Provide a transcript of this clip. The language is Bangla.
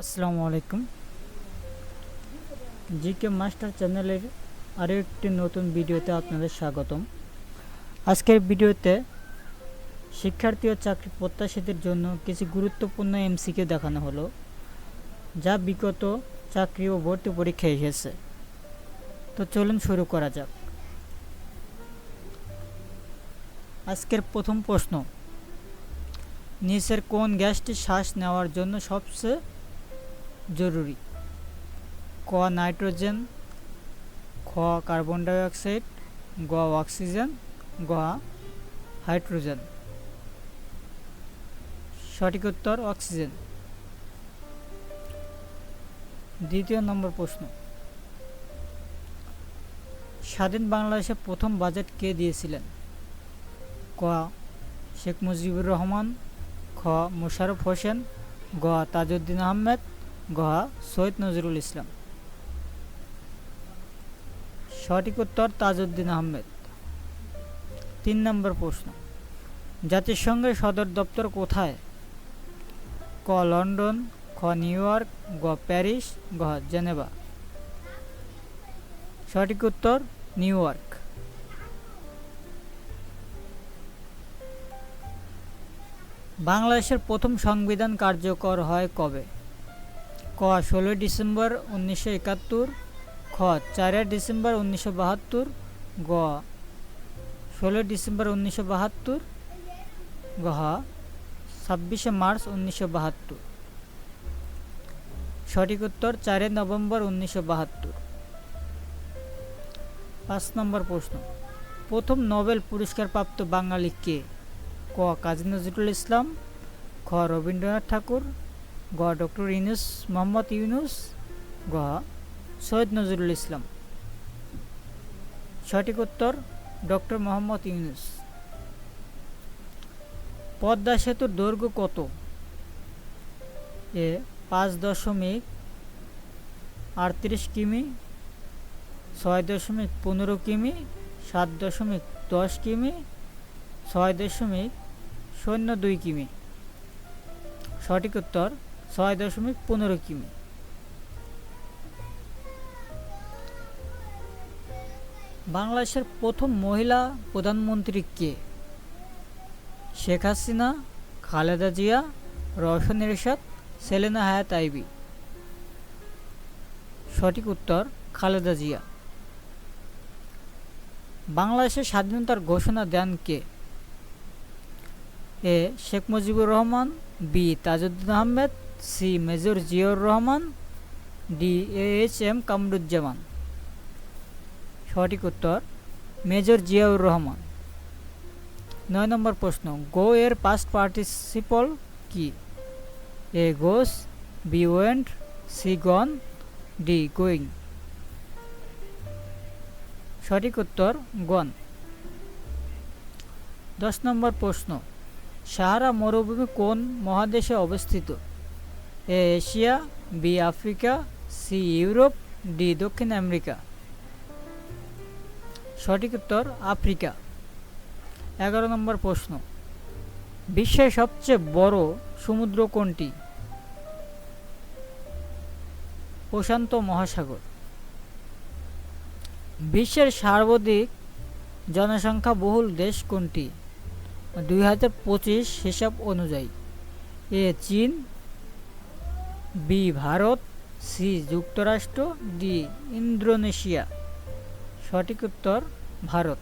আসসালামু আলাইকুম। জিকে মাস্টার চ্যানেলের আরও একটি নতুন ভিডিওতে আপনাদের স্বাগতম। আজকের ভিডিওতে শিক্ষার্থী ও চাকরি প্রত্যাশীদের জন্য কিছু গুরুত্বপূর্ণ এমসিকিউ দেখানো হলো, যা বিগত চাকরি ও ভর্তি পরীক্ষায় এসেছে। তো চলুন শুরু করা যাক। আজকের প্রথম প্রশ্ন, নিচের কোন গ্যাসটি শ্বাস নেওয়ার জন্য সবচেয়ে জরুরি? ক নাইট্রোজেন, খ কার্বন ডাইঅক্সাইড, গ অক্সিজেন, গ হাইড্রোজেন। সঠিক উত্তর অক্সিজেন। দ্বিতীয় নম্বর প্রশ্ন, স্বাধীন বাংলাদেশে প্রথম বাজেট কে দিয়েছিলেন? ক শেখ মুজিবুর রহমান, খ মোশাররফ হোসেন, গ তাজউদ্দিন আহমেদ, গ সৈয়দ নজরুল ইসলাম। সঠিক উত্তর তাজউদ্দিন আহমেদ। ৩ নম্বর প্রশ্ন, জাতিসংঘের সদর দপ্তর কোথায়? ক লন্ডন, খ নিউ ইয়র্ক, গ প্যারিস, গ জেনেভা। সঠিক উত্তর নিউ ইয়র্ক। বাংলাদেশের প্রথম সংবিধান কার্যকর হয় কবে? ক ১৬ ডিসেম্বর ১৯৭১, খ ৪ ডিসেম্বর ১৯৭২, গ ১৬ ডিসেম্বর ১৯৭২, গ ২৬ মার্চ ১৯৭২। সঠিক উত্তর ৪ নভেম্বর ১৯৭২। ৫ নম্বর প্রশ্ন, প্রথম নোবেল পুরস্কারপ্রাপ্ত বাঙালি কে? ক কাজী নজরুল ইসলাম, খ রবীন্দ্রনাথ ঠাকুর, গ ডক্টর মোহাম্মদ ইউনুস, গ সৈয়দ নজরুল ইসলাম। সঠিক উত্তর ডক্টর মোহাম্মদ ইউনুস। পদ্মা সেতুর দৈর্ঘ্য কত? এ ৫.৩৮ কিমি, ৬.১৫ কিমি, ৭.১০ কিমি, ৬.০২ কিমি। সঠিক উত্তর ৬.১৫ কিমি। বাংলাদেশের প্রথম মহিলা প্রধানমন্ত্রী কে? শেখ হাসিনা, খালেদা জিয়া, রওশন এরশাদ, সেলিনা হায়াৎ আইভী। সঠিক উত্তর খালেদা জিয়া। বাংলাদেশের স্বাধীনতার ঘোষণা দেন কে? A Sheikh Mujibur Rahman, B Tajuddin Ahmed, C major Ziaur Rahman, D H M. Kamaruzzaman. সঠিক উত্তর মেজর জিয়াউর রহমান। ৯ নম্বর প্রশ্ন, গো এর পাস্ট পার্টিসিপল কি? A goes, B went, C gone, D going. সঠিক উত্তর গন। ১০ নম্বর প্রশ্ন, সাহারা মরুভূমি কোন মহাদেশে অবস্থিত? A Asia, B Africa, C Europe, D দক্ষিণ আমেরিকা। সঠিক উত্তর আফ্রিকা। ১১ নম্বর প্রশ্ন, বিশ্বের সবচেয়ে বড় সমুদ্র কোনটি? প্রশান্ত মহাসাগর। বিশ্বের সর্বাধিক জনসংখ্যাবহুল দেশ কোনটি ২০২৫ হিসাব অনুযায়ী? এ চীন, বি ভারত, সি যুক্তরাষ্ট্র, ডি ইন্দোনেশিয়া। সঠিক উত্তর ভারত।